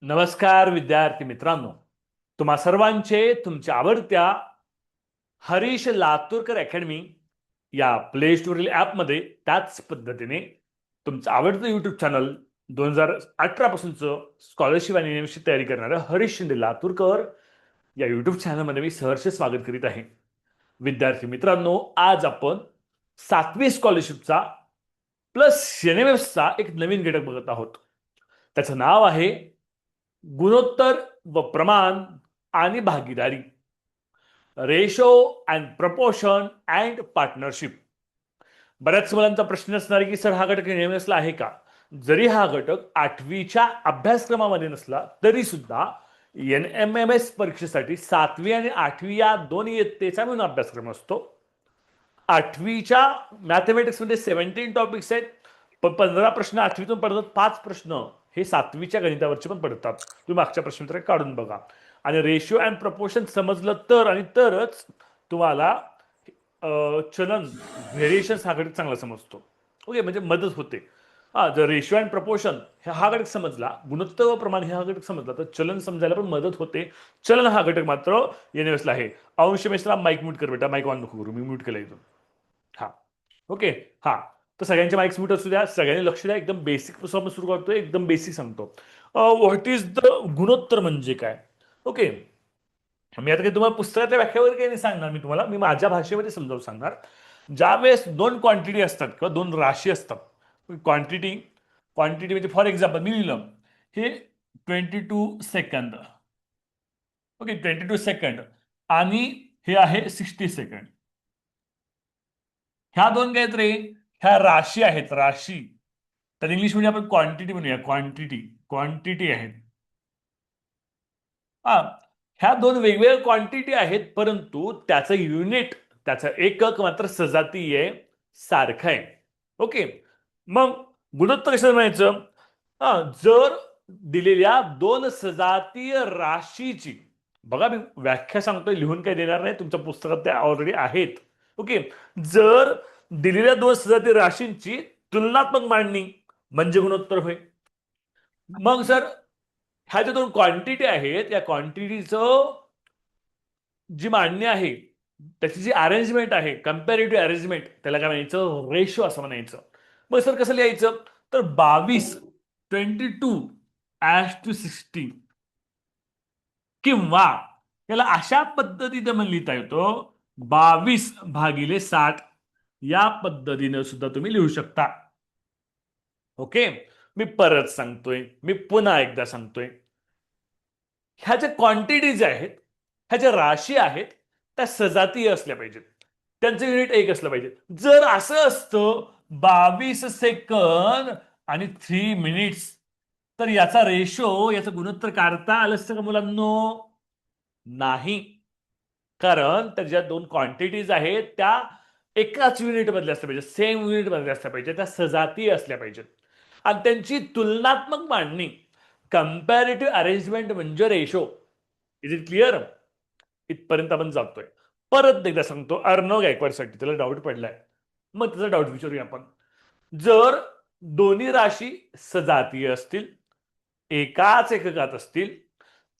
नमस्कार विद्यार्थी मित्रांनो, तुम्हा सर्वांचे तुमच्या आवडत्या हरीश लातूरकर अकॅडमी या प्ले स्टोरील ॲपमध्ये त्याच पद्धतीने तुमचं आवडतं यूट्यूब चॅनल 2018 पासूनचं स्कॉलरशिप आणि एमएससी तयारी करणारं हरीश शिंदे लातूरकर या यूट्यूब चॅनलमध्ये मी सहर्ष स्वागत करीत आहे. विद्यार्थी मित्रांनो, आज आपण 7वी स्कॉलरशिपचा प्लस एनएमएसचा एक नवीन घटक बघत आहोत. त्याचं नाव आहे गुणोत्तर व प्रमाण आणि भागीदारी, ratio and proportion and partnership. बऱ्याच मुलांचा प्रश्न असणार आहे की सर, हा घटक एनएमएसला आहे का? जरी हा घटक 8वीच्या अभ्यासक्रमामध्ये नसला तरी सुद्धा एनएमएमएस परीक्षेसाठी 7वी आणि 8वी या दोन इयत्तेचा मिळून अभ्यासक्रम असतो. 8वीच्या मॅथमॅटिक्समध्ये 17 टॉपिक्स आहेत, पण 15 प्रश्न 8वीतून पडतात, 5 प्रश्न हे 7वीच्या गणितावरचे पण पडतात. तुम्ही मागच्या प्रश्नोत्तर काढून बघा. आणि रेशिओ अँड प्रपोर्शन समजलं तर आणि तरच तुम्हाला चलन व्हेरिएशन हा घटक चांगला समजतो. ओके, म्हणजे मदत होते. जर रेशिओ अँड प्रपोर्शन हा घटक समजला, गुणोत्तर व प्रमाण हा घटक समजला, तर चलन समजायला पण मदत होते. चलन हा घटक मात्र एनएमएसला आहे. अंश मेसला माईक म्यूट कर बेटा, माईक ऑन नको करू, मी म्यूट केला इथून. हा, ओके. हा, तर सगळ्यांचे माईक्स म्यूट असू द्या, सगळ्यांनी लक्ष द्या. एकदम बेसिक पासून आपण सुरू करतोय, एकदम बेसिक सांगतो. व्हॉट इज द गुणोत्तर म्हणजे काय? ओके, मी आता काही तुम्हाला पुस्तकातल्या व्याख्यावर काही नाही सांगणार, मी माझ्या भाषेमध्ये समजावून सांगणार. ज्या वेळेस दोन क्वांटिटी असतात किंवा दोन राशी असतात, क्वांटिटी क्वांटिटी म्हणजे फॉर एक्झाम्पल मी लिहिलं हे 22 सेकंद. ओके, 22 सेकंड आणि हे आहे 60 सेकंड. ह्या दोन काय आहेत रे? ह्या राशी आहेत, राशी. तर इंग्लिशमध्ये आपण क्वांटिटी म्हणूया, क्वांटिटी क्वांटिटी आहेत. हा, ह्या दोन वेगवेगळ्या क्वांटिटी आहेत, परंतु त्याचं युनिट, त्याचं एकक मात्र सजातीय सारखं आहे. ओके, मग गुणोत्तर कसं म्हणायचं? जर दिलेल्या दोन सजातीय राशीची, बघा मी व्याख्या सांगतोय, लिहून काही देणार नाही, तुमच्या पुस्तकात त्या ऑलरेडी आहेत. ओके, जर दिलेल्या दोन सजातीय राशींची तुलनात्मक मांडणी म्हणजे गुणोत्तर होय. मग सर, ह्या ज्या दोन क्वांटिटी आहेत, या क्वांटिटीचं जी मांडणी आहे, त्याची जी अरेंजमेंट आहे, कम्पॅरेटिव्ह अरेंजमेंट, त्याला काय म्हणायचं? रेशो असं म्हणायचं. मग सर कसं लिहायचं? तर 22:60 किंवा याला अशा पद्धतीने पण लिहिता येतो, 22/60 या पद्धतीने सुद्धा तुम्ही लिहू शकता. ओके, मी परत सांगतोय, मी पुन्हा एकदा सांगतोय. ह्या ज्या क्वांटिटीज आहेत, ह्या ज्या राशी आहेत, त्या सजातीय असल्या पाहिजेत, त्यांचं युनिट एक असलं पाहिजे. जर असं असतं 22 सेकंद आणि 3 मिनिट्स, तर याचा रेशो, याचं गुणोत्तर काढता आलं असतं का मुलांनो? नाही. कारण त्या ज्या दोन क्वांटिटीज आहेत त्या एकाच युनिट मधल्या असल्या पाहिजे, सेम युनिट मधल्या असल्या पाहिजे, त्या सजातीय असल्या पाहिजेत. आणि त्यांची तुलनात्मक मांडणी, कम्पॅरेटिव्ह अरेंजमेंट म्हणजे रेशो. Is it clear? इथपर्यंत आपण जातोय. परत एकदा सांगतो, अर्णव गायकवाडसाठी त्याला डाऊट पडलाय, मग त्याचा डाऊट विचारूया आपण. जर दोन्ही राशी सजातीय असतील, एकाच एककात असतील,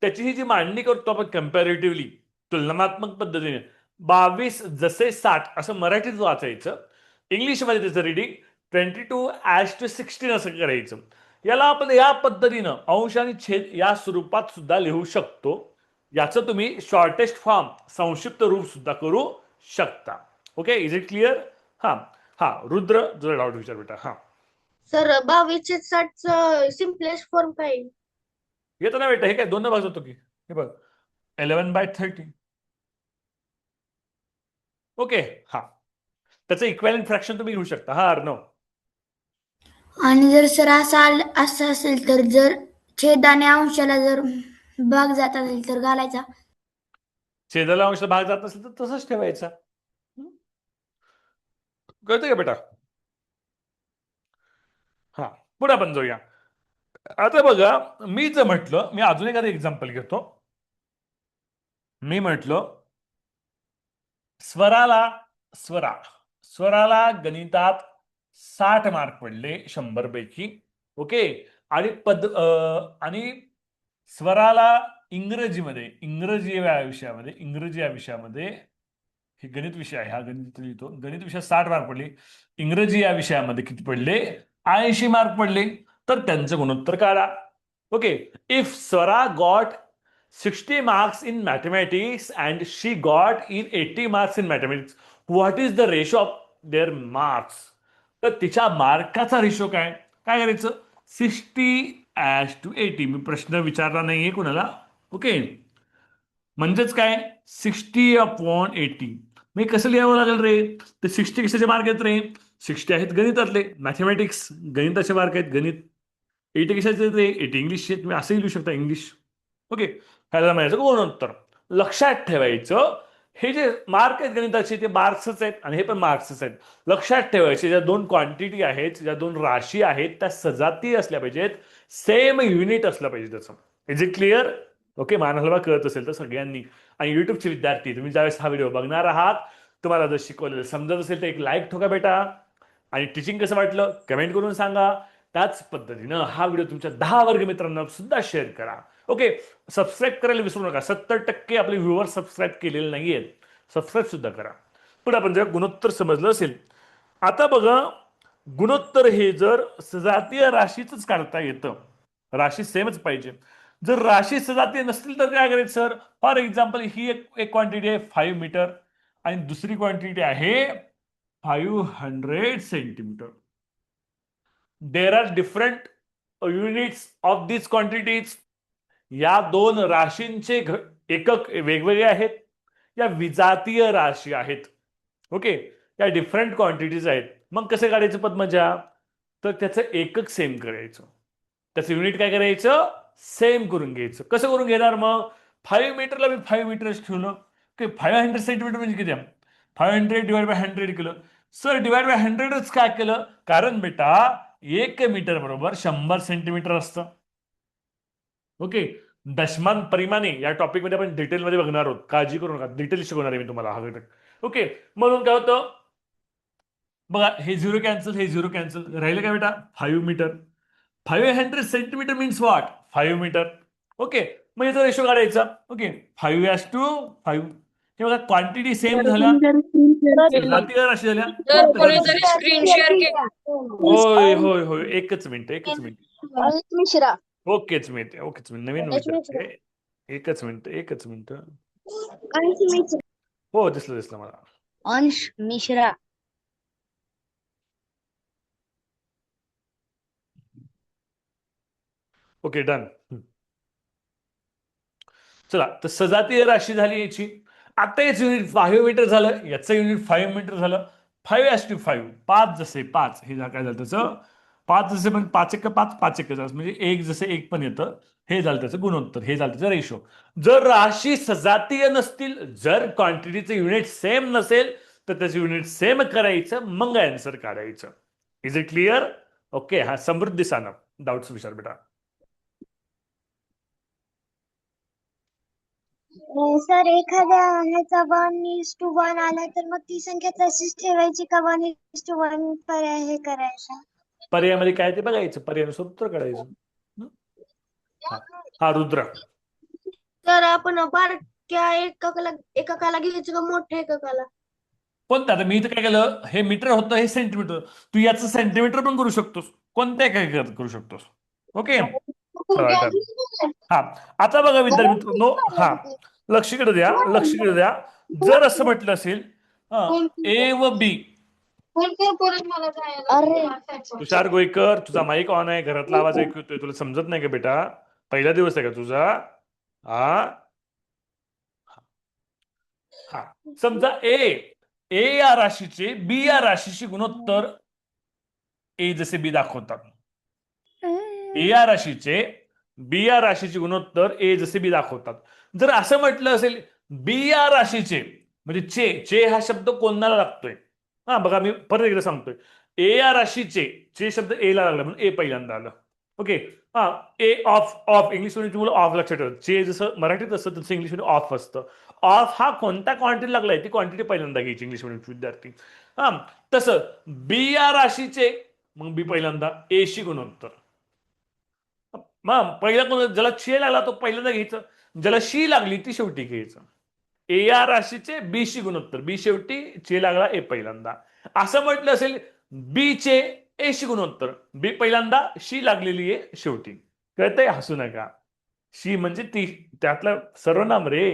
त्याची ही जी मांडणी करतो आपण कम्पॅरेटिव्हली, तुलनात्मक पद्धतीने, 22 जसे 60 असं मराठीत वाचायचं. इंग्लिशमध्ये त्याचं रिडिंग 22:16 असं करायचं. याला आपण या पद्धतीनं अंश आणि छेद या स्वरूपात सुद्धा लिहू शकतो. याचं तुम्ही शॉर्टेस्ट फॉर्म, संक्षिप्त रूप सुद्धा करू शकता. Okay, is it clear? हा हा, रुद्र जरा डाऊट विचार बेटा. हा, सर 22/60 सिम्पलेस्ट फॉर्म काय आहे? येतो ना बेटा, हे काय दोन भाग जातो की? हे बघ, 11/30. ओके, हा, त्याचं इक्वॅलेंट फ्रॅक्शन तुम्ही घेऊ शकता. हा अर्णव, आणि जर सर असं असेल तर जर छेद आणि अंशाला जर भाग जात असेल तर घालायचा. छेदाला अंश भाग जात नसेल तर तसंच ठेवायचा. कळतं का बेटा? हा, पुढे आपण जाऊया. आता बघा, मी जर म्हटलं, मी अजून एखादं एक्झाम्पल घेतो. मी म्हटलं स्वराला स्वरा स्वराला गणितात 60 मार्क पडले 100 पैकी. ओके, आणि आणि स्वराला इंग्रजी या विषयामध्ये हे गणित विषय आहे, हा गणित लिहितो. गणित विषय 60 मार्क पडले. इंग्रजी या विषयामध्ये किती पडले? 80 मार्क पडले. तर त्यांचं गुणोत्तर काढा. Okay. If Swara got 60 marks in mathematics and she got in 80 marks in mathematics, what is the ratio of their marks? तर तिच्या मार्काचा रेशो काय काय करायचं? 60:80. मी प्रश्न विचारला नाहीये कुणाला. ओके. म्हणजेच काय? 60/80. मी कसं लिहावं लागेल रे? ते 60 कशाचे मार्क आहेत रे? 60 आहेत गणितातले, मॅथमॅटिक्स गणिताचे मार्क आहेत, गणित. 80 कशाचे आहेत रे? 80 इंग्लिशचे. तुम्ही असंही लिहू शकता, इंग्लिश. ओके. ह्याला म्हणायचं गुणोत्तर. लक्षात ठेवायचं, हे जे मार्क आहेत गणिताचे ते मार्क्सच आहेत आणि हे पण मार्क्सच आहेत. लक्षात ठेवायचे, ज्या दोन क्वांटिटी आहेत, ज्या दोन राशी आहेत, त्या सजातीय असल्या पाहिजेत, सेम युनिट असलं पाहिजे त्याचं. Is it clear? ओके. मानवाला कळत असेल तर सगळ्यांनी. आणि युट्यूबचे विद्यार्थी, तुम्ही ज्यावेळेस हा व्हिडिओ बघणार आहात, तुम्हाला जर शिकवलेलं समजत असेल तर एक लाईक ठोका बेटा. आणि टीचिंग कसं वाटलं कमेंट करून सांगा. त्याच पद्धतीनं हा व्हिडिओ तुमच्या 10 वर्ग मित्रांना सुद्धा शेअर करा. ओके. सबस्क्राईब करायला विसरू नका. 70% आपले व्ह्युअर सबस्क्राईब केलेले नाहीयेत. सबस्क्राईब सुद्धा करा. पुढे आपण जेव्हा गुणोत्तर समजलं असेल, आता बघा, गुणोत्तर हे जर सजातीय राशीच काढता येतं, राशी सेमच पाहिजे. जर राशी सजातीय नसतील तर काय करायचं सर? फॉर एक्झाम्पल, ही एक क्वांटिटी आहे 5 मीटर आणि दुसरी क्वांटिटी आहे 500 centimetre. There are different units of this quantities. या दोन राशींचे एकक वेगवेगळे आहेत. या विजातीय राशी आहेत. ओके. या डिफरंट क्वांटिटीज आहेत. मग कसे काढायचं पद्मजा? तर त्याचं एकक सेम करायचं, त्याचं युनिट काय करायचं? सेम करून घ्यायचं. कसं करून घेणार मग? 5 मीटरला मी 5 मीटरच ठेवलं की 500 सेंटीमीटर म्हणजे किती? 500 डिवाइड बाय 100 केलं. सर डिवाइड बाय 100च काय केलं? कारण बेटा 1 मीटर बरोबर 100 सेंटीमीटर असतं. ओके. दशमान परिमाणे या टॉपिक मध्ये आपण डिटेलमध्ये बघणार आहोत, काळजी करू नका, डिटेल शिकवणार आहे मी तुम्हाला हा घटक. ओके. म्हणून काय होतं बघा, हे 0 कॅन्सल, हे 0 कॅन्सल, राहिलं काय बेटा? 5 metre. 500 centimetre means what? 5 metre. Okay. मग याचा रेशो काढायचा. ओके. 5:5. हे बघा, क्वांटिटी सेम झाल्या, जातीय राशी झाल्या. स्क्रीन शेअर केली. होय होय होय, एकच मिनिट, एकच मिनिट. मिश्रा. ओकेच मिनिट, ओकेच मिनिट. नवीन विचारते. एकच मिनिट, एकच मिनिट. हो, दिसलं मला. अंश मिश्रा. Okay, done. चला, तर सजातीय राशी झाली याची. आता याचं युनिट 5 मीटर झालं, याचं युनिट 5 मीटर झालं. 5:5, 5 जसे 5, हे काय झालं त्याचं? 5 जसे पण 5 5, 5 म्हणजे 1 जसे 1 पण येतं. हे झालं त्याचं गुणोत्तर, हे झालं त्याचं रेशो. जर राशी सजातीय नसतील, जर क्वांटिटीचं युनिट सेम नसेल, तर त्याचं युनिट सेम करायचं, मग आन्सर काढायचं. Is it clear? ओके. हा, समृद्धी सानप, डाऊट्स विचार बेटा. सर एखाद्या ह्याचा 1:1 आला तर मग ती संख्या तशीच ठेवायची का 1:1 पर्याय हे करायचा? पर्यायामध्ये काय ते बघायचं, पर्यायानुसार उत्तर काढायचं. हा, हा रुद्र. तर आपण बारक्या एककाला घ्यायचं का मोठ्या एककाला? कोणतं? आता मी इथं काय केलं, हे मीटर होतं, हे सेंटीमीटर. तू याचं सेंटीमीटर पण करू शकतोस, कोणत्या काय करू शकतोस. ओके. हा, आता बघा विद्यार्थी मित्रांनो, हा, लक्ष इकडे द्या, लक्ष इकडे द्या. जर असं म्हटलं असेल ए व बी. तुषार गोईकर, तुझा माईक ऑन आहे, घरातला आवाज ऐकू येतोय, तुला समजत नाही का बेटा? पहिला दिवस आहे का तुझा? हा हा, समजा ए या राशीचे बी या राशीशी गुणोत्तर ए जसे बी दाखवतात. ए या राशीचे बी या राशीचे गुणोत्तर ए जसे बी दाखवतात. जर असं म्हटलं असेल बी या राशीचे, म्हणजे चे हा शब्द कोणाला लागतोय? हा बघा, मी परत एकदा सांगतोय. ए या राशीचे, चे शब्द ए ला लागला म्हणून ए पहिल्यांदा आलं. ओके. हा, ए ऑफ इंग्लिश मध्ये तुम्हाला ऑफ लक्षात ठेवा. चे जसं मराठीत असतं तसं इंग्लिश मध्ये ऑफ असतं. ऑफ हा कोणत्या क्वांटिटी लागलाय ती क्वांटिटी पहिल्यांदा घ्यायची इंग्लिश मीडियम विद्यार्थी. हा, तसं बी या राशीचे, मग बी पहिल्यांदा, ए शी गुणोत्तर. मग पहिला कोण ज्याला चे लागला तो पहिल्यांदा घ्यायचं, ज्याला शी लागली ती शेवटी घ्यायचं. ए या राशीचे बी शी गुणोत्तर, बी शेवटी, चे लागला ए पहिल्यांदा. असं म्हटलं असेल बी चे ए शी गुणोत्तर, बी पहिल्यांदा, शी लागलेली आहे शेवटी. कळतंय? हसू नका. शी म्हणजे ती, त्यातलं सर्वनाम रे.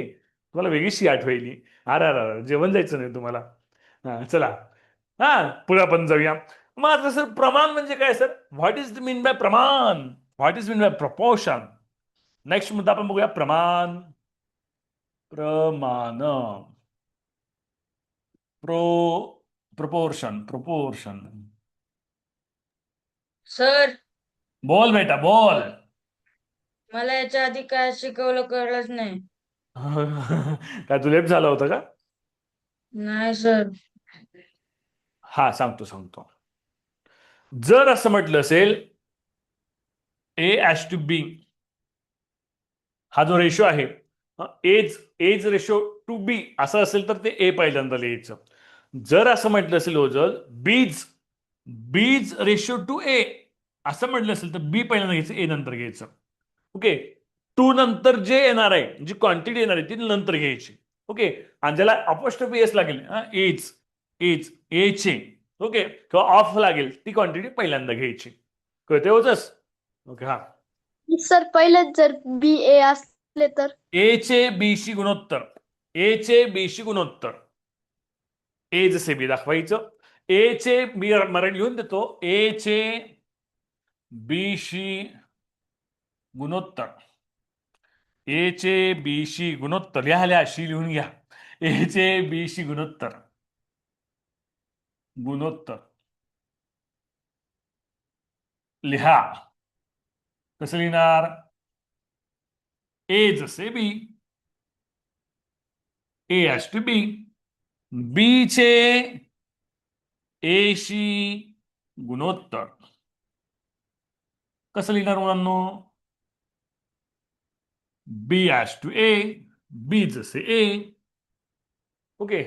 तुम्हाला वेगळी शी आठवायली. अरे अरे जेवण जायचं नाही तुम्हाला. हा चला, हा पुढे आपण जाऊया. मग आता सर प्रमाण म्हणजे काय sir? What is mean by प्रमाण? What is mean by proportion? Next मुद्दा आपण बघूया, प्रमाण. प्रमाण, प्रपोर्शन, प्रपोर्शन. सर बोल बेटा बोल. मला याच्या आधी काय शिकवलं कळलंच नाही. काय तुलेप झालं होतं का? नाही सर. हा सांगतो सांगतो. जर असं म्हटलं असेल ए ॲज टू बी, हा जो रेशो आहे, age age ratio two B असं असेल तर ते ए पहिल्यांदा लिहायचं. जर असं म्हटलं असेल ओझल बीज, बीज रेशो टू ए असं म्हटलं असेल तर बी पहिल्यांदा घ्यायचं, ए नंतर घ्यायचं. ओके, टू नंतर जे येणार आहे, जी क्वांटिटी येणार आहे ती नंतर घ्यायची. ओके, आणि ज्याला अपॉस्ट्रोफी एस लागेल, एज एज एचे, ओके, किंवा ऑफ लागेल ती क्वांटिटी पहिल्यांदा घ्यायची. कळते होतच? ओके, हा. सर पहिलेच जर बी ए असले तर ए चे बी शी गुणोत्तर, ए चे बी शी गुणोत्तर, ए जसे बी दाखवायचं. ए चे मी मराठी लिहून देतो, ए चे बी शी गुणोत्तर, ए चे बी शी गुणोत्तर, लिहा शी लिहून घ्या. ए चे बी शी गुणोत्तर, गुणोत्तर लिहा. कसं लिहिणार? ए जसे बी, ए ॲज टू बी, बी चे ए शी गुणोत्तर. कसं लिहिणार मुलांनो? Be as to A, B जसे A. Okay,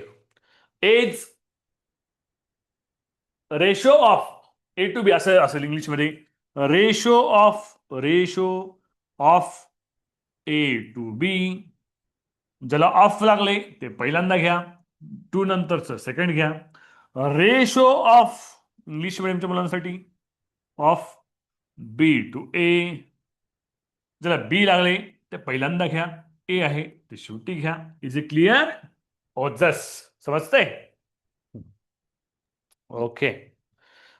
as ratio of A to B असं असेल इंग्लिशमध्ये, ratio of A to B. ज्याला ऑफ लागले ते पहिल्यांदा घ्या, टू नंतरचं सेकंड घ्या. रेशो ऑफ इंग्लिश मिडियमच्या मुलांसाठी ऑफ बी टू ए, ज्याला बी लागले ते पहिल्यांदा घ्या, ए आहे ते शेवटी घ्या. Is it clear? ओजस समजतंय? ओके.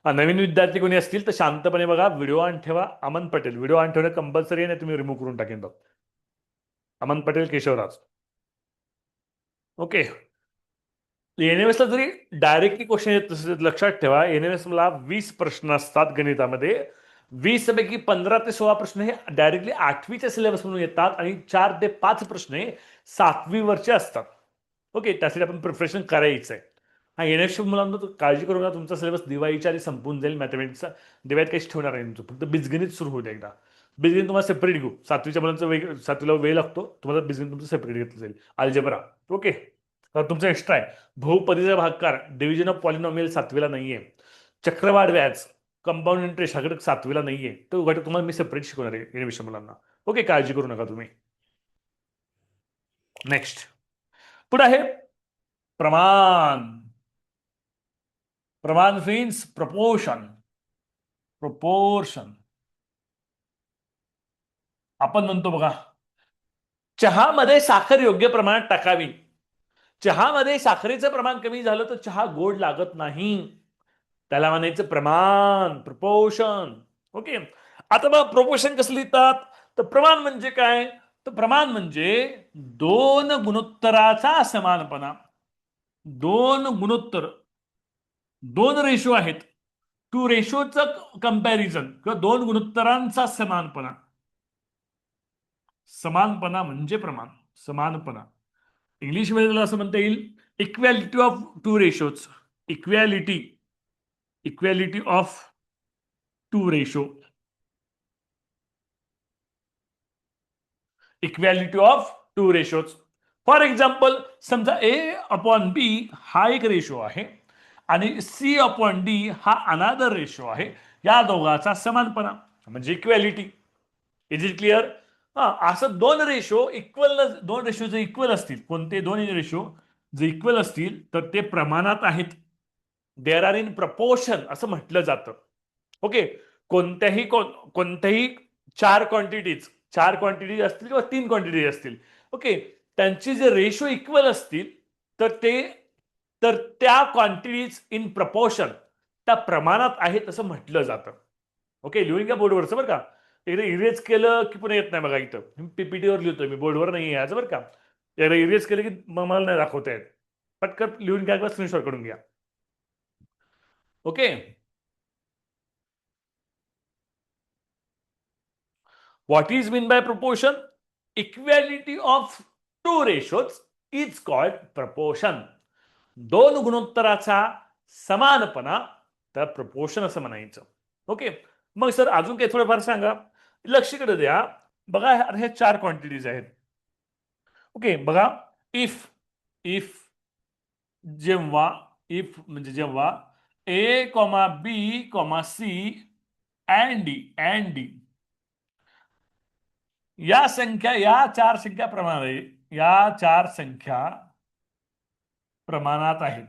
नवीन विद्यार्थी कोणी असतील तर शांतपणे बघा, व्हिडिओ ऑन ठेवा. अमन पटेल, व्हिडिओ ऑन ठेवणं कंपल्सरी आहे, नाही तुम्ही रिमूव्ह करून टाकेन बघ. अमन पटेल, केशवराज. ओके, एनएमएसला जरी डायरेक्टली क्वेश्चन येत तसं लक्षात ठेवा, एनएमएसला 20 प्रश्न असतात गणितामध्ये. 20 पैकी 15 ते 16 प्रश्न हे डायरेक्टली 8वीच्या सिलेबस म्हणून येतात आणि 4 ते 5 प्रश्न हे 7वी वरचे असतात. ओके, त्यासाठी आपण प्रिपरेशन करायचं आहे. हा एनएफशी मुलांना काळजी करू नका, तुमचा सिलेबस दिवाळीच्या आधी संपून जाईल. मॅथमॅटिक्सचा दिवाळीत काहीच ठेवणार नाही तुमचं, फक्त बीजगणित सुरू होते एकदा. बीजगणित तुम्हाला सेपरेट घेऊ, 7वीच्या मुलांचा वेग, 7वीला वेळ लागतो, तुम्हाला बीजगणित तुमचं सेपरेट घेतलं जाईल. अल्जेब्रा ओके, तर तुमचं एक्स्ट्रा आहे. बहुपदीचा भागाकार, डिव्हिजन ऑफ पॉलिनॉमियल 7वीला नाहीये. चक्रवाढ व्याज, कंपाऊंड इंटरेस्ट हा घटक 7वीला नाहीये. तो घटक तुम्हाला मी सेपरेट शिकवणार आहे एनएफशी मुलांना. ओके, काळजी करू नका तुम्ही. नेक्स्ट पुढे आहे प्रमाण. प्रमाण मीन्स प्रपोर्शन. प्रपोर्शन आपण म्हणतो बघा, चहामध्ये साखर योग्य प्रमाणात टाकावी. चहामध्ये साखरेचं प्रमाण कमी झालं तर चहा गोड लागत नाही, त्याला म्हणायचं प्रमाण, प्रपोर्शन. ओके, आता मग प्रपोर्शन कसं लिहितात? तर प्रमाण म्हणजे काय? तर प्रमाण म्हणजे दोन गुणोत्तराचा समानपणा. दोन गुणोत्तर, दोन रेशो आहेत, टू रेशोचं कंपॅरिझन किंवा दोन गुणोत्तरांचा समानपणा. समानपणा म्हणजे प्रमाण, समानपणा. इंग्लिश मध्ये त्याला असं म्हणता येईल equality of two ratios. Equality, equality of two ratio, equality of two ratios. For example, समजा ए अपॉन बी हा एक रेशो आहे आणि सी अपॉन डी हा अनादर रेशो आहे. या दोघांचा समानपणा म्हणजे इक्वॅलिटी. Is it clear? हा, असं दोन रेशो जर इक्वल असतील, कोणते दोन रेशो जर इक्वल असतील तर ते प्रमाणात आहेत. देअर आर इन प्रपोर्शन असं म्हटलं जातं. ओके, कोणत्याही चार क्वांटिटीज असतील किंवा 3 क्वांटिटीज असतील, ओके, त्यांची जे रेशो इक्वल असतील तर त्या क्वांटिटीज इन प्रपोर्शन त्या प्रमाणात आहेत असं म्हटलं जातं. ओके, लिहून घ्या बोर्डवरचं बरं का. एकदा इरेज केलं की पुन्हा येत नाही बघा. इथं पीपीटीवर लिहितोय मी, बोर्डवर नाही यायचं बरं का. एकदा इरेज केलं की मग मला नाही दाखवता येत. पटकन लिहून घ्या किंवा स्क्रीनशॉट काढून घ्या. Okay, what is mean by proportion? Equality of two ratios is called proportion. दोन गुणोत्तराचा समानपणा तर प्रपोर्शन असं म्हणायचं. ओके, मग सर अजून काही थोडंफार सांगा. लक्षकडे द्या बघा, ह्या 4 क्वांटिटीज आहेत. ओके, बघा, इफ इफ जेव्हा A comma B comma C and D या 4 संख्या प्रमाणात आहेत.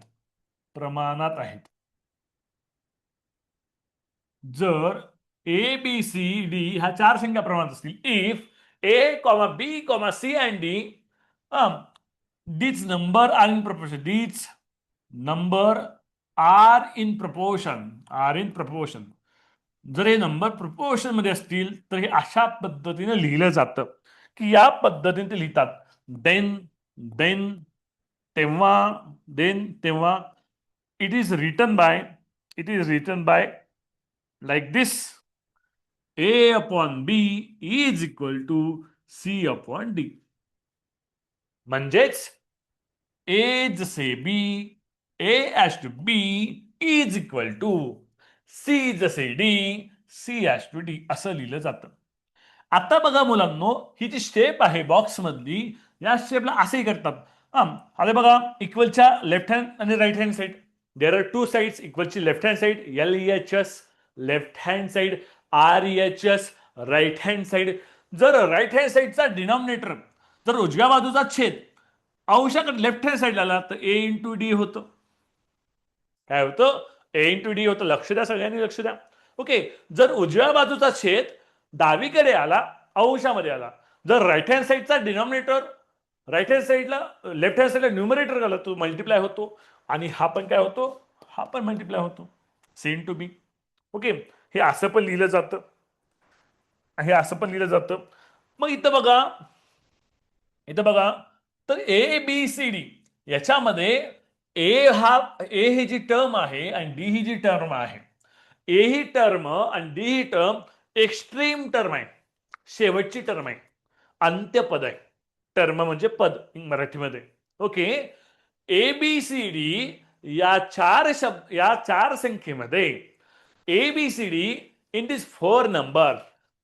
जर ए बी सी डी ह्या 4 संख्या प्रमाणात असतील, if a comma B comma C and d these number are in proportion. These number are in proportion. जर हे नंबर प्रपोर्शन मध्ये असतील तर हे अशा पद्धतीने लिहिलं जातं की या पद्धतीने ते लिहितात. देन तेव्हा it is written by like this: A upon B is equal to C upon D. म्हणजेच ए जसे B, A as to B is equal to C जसे D, C as to D असं लिहिलं जातं. आता बघा मुलांनो, ही जी स्टेप आहे बॉक्स मधली, या स्टेपला असंही करतात. आता बघा, इक्वलच्या लेफ्ट हँड आणि right hand side, there are 2 sides. इक्वलची left hand side LHS left hand side, RHS right hand side. जर राईट हँड साईडचा डिनॉमिनेटर जर उजव्या बाजूचा छेद अंशाकडे लेफ्ट हँड साईडला आला तर ए इंटू डी होतं. काय होतं? ए इंटू डी होतं. लक्ष द्या, सगळ्यांनी लक्ष द्या. ओके, जर उजव्या बाजूचा छेद डावीकडे आला, अंशामध्ये आला, जर राईट हँड साईडचा डिनॉमिनेटर लेफ्ट हँड साईडला न्यूमरेटर आला तो मल्टिप्लाय होतो आणि हा पण काय होतो? हा पण मल्टिप्लाय होतो. सी इंटू बी. ओके, हे असं पण लिहिलं जातं. मग इथं बघा, तर ए बी सी डी याच्यामध्ये ए ही जी टर्म आहे आणि डी ही जी टर्म आहे, ए ही टर्म आणि डी ही टर्म एक्स्ट्रीम टर्म आहे, शेवटची टर्म आहे, अंत्यपद आहे. टर्म म्हणजे पद मराठीमध्ये. Okay, a b c d या 4 संख्येमध्ये a b c d in this 4 number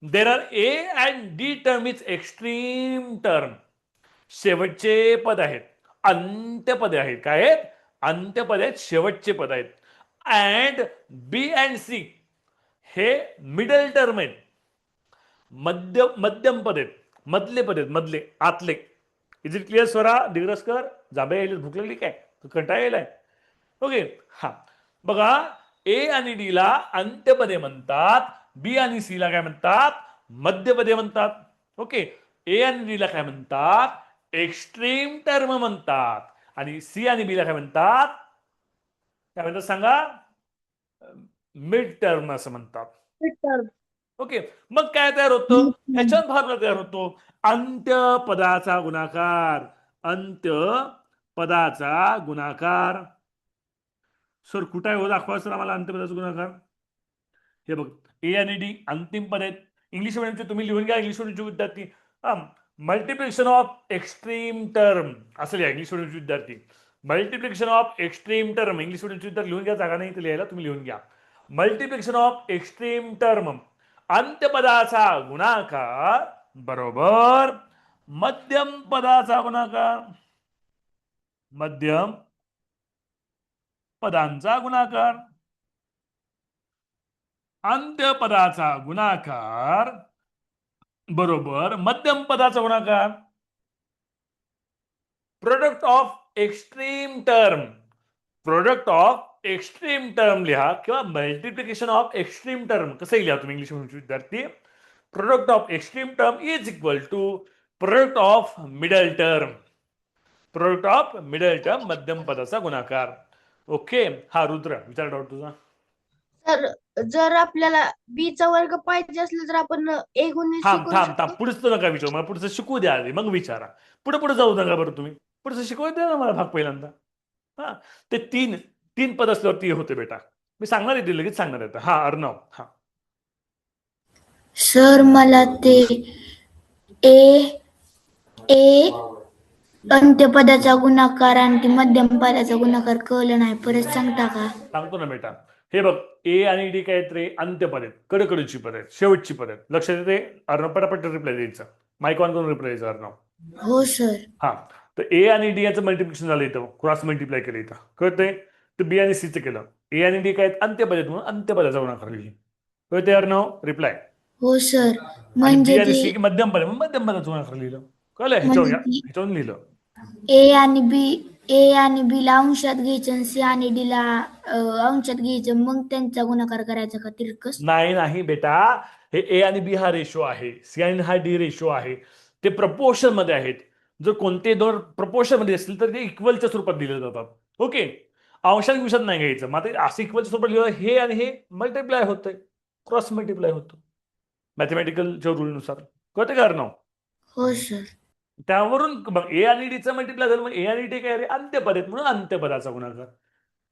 there are a and d term is extreme term. शेवटचे पद आहेत, अंत्यपदे आहेत. काय आहेत? अंत्यपद आहेत, शेवटचे पद आहेत. अँड बी अँड सी हे मिडल टर्म आहेत, मध्यम पद आहेत, मधले पद आहेत, आतले. Is it clear Swara Digraskar? जाबे यायला भूक लागली काय? कंटाळा यायलाय? ओके, हा बघा, ए आणि डी ला अंत्यपदे म्हणतात, बी आणि सी ला काय म्हणतात? मध्यपदे म्हणतात. ओके, ए आणि डी ला काय म्हणतात? एक्स्ट्रीम टर्म म्हणतात. आणि सी आणि बी ला काय म्हणतात? सांगा? मिड टर्म असं म्हणतात. ओके, मग काय तयार होतं? ह्याच्यात फॉर्म्युला तयार होतो, अंत्यपदाचा गुणाकार. सर कुठे आहे हो? दाखवा सर आम्हाला अंत्यपदाचा गुणाकार. हे बघ, ए आणि डी अंतिम पद आहेत. इंग्लिश मिडियमचे तुम्ही लिहून घ्या, इंग्लिश मिडियमचे विद्यार्थी. मल्टिप्लिकेशन ऑफ एक्स्ट्रीम टर्म असं लिहा, इंग्लिश मिडियमचे विद्यार्थी. Multiplication of extreme term, English मिडियमचे विद्यार्थी लिहून घ्या, जागा नाही लिहायला, तुम्ही लिहून घ्या. मल्टिप्लिकेशन ऑफ एक्स्ट्रीम टर्म, अंत्यपदाचा गुणाकार बरोबर मध्यम पदांचा गुणाकार. अंत्यपदाचा गुणाकार बरोबर. मध्यम पदाचा गुणाकार product of extreme term. Product of extreme term लिहा किंवा मल्टिप्लिकेशन ऑफ एक्स्ट्रीम टर्म कसंही लिहा तुम्ही इंग्लिश विद्यार्थी. Product of extreme term is equal to product of middle term. Product of middle term मध्यम पदाचा गुणाकार. ओके. हा रुद्र विचार डाऊट तुझा. तर जर आपल्याला बी चा वर्ग पाहिजे असलं तर आपण ए गुणिले सी थांब करू थांब शकतो. थांब पुढचं नका विचारू मला. पुढचं शिकू द्या आधी मग विचारा. पुढे पुढे जाऊ नका बरं तुम्ही. पुढचं शिकवू द्या ना मला भाग पहिल्यांदा. हा ते तीन तीन पद असल्यावरती होते बेटा. मी सांगणार आहे ते लगेच सांगणार आहे. हा अर्णव. हा सर मला ते ए ए अंत्यपदाचा गुणाकार आणि ते मध्यम पदाचा गुणाकार कळलं नाही, परत सांगता का? सांगतो ना बेटा. हे बघ ए आणि डी काय आहेत रे अंत्यपद आहेत. कडकडची पद आहेत. शेवटची पद आहेत. लक्षात येते. अर्णव पटापट रिप्लाय द्यायचा. माईक ऑन करून रिप्लाय द्यायचा अर्णव. हो सर. हा तर ए आणि डी याचं मल्टिप्लिकेशन झालं इथं. क्रॉस मल्टिप्लाय केलं इथं. कळतंय. तर बी आणि सीचं केलं. ए आणि डी काय आहेत अंत्यपद आहेत म्हणून अंत्यपदाचा गुणाकार लिहिली. कळतंय अर्णव. रिप्लाय. हो सर. आणि म्हणजे बी आणि ते सी मध्यम पद आहे म्हणून मध्यम पदाचा गुणाकार लिहिलं. कळलं. ह्याच्यावर ह्याच्यावरून लिहिलं. ए आणि बी ला अंशात घ्यायचं आणि सी आणि डी ला अंशात घ्यायचं, मग त्यांचा गुणाकार करायचा का तिरकस? नाही नाही बेटा. हे ए आणि बी हा रेशो आहे. सी आणि हा डी रेशो आहे. ते प्रपोर्शन मध्ये आहेत. जर कोणते दोन प्रपोर्शन मध्ये असतील तर ते इक्वलच्या स्वरूपात दिले जातात. ओके. अंशात विषात नाही घ्यायचं. मग आता असं इक्वलच्या स्वरूपात लिहिलं हे आणि हे मल्टिप्लाय होतंय. क्रॉस मल्टिप्लाय होतं मॅथमॅटिकलच्या रूलनुसार. कळतं का अर्णव. हो सर. त्यावरून मग ए आणि डीचं मल्टिप्लाय झालं. मग ए आणि डी काय रे अंत्यपद आहेत म्हणून अंत्यपदाचा गुणाकार.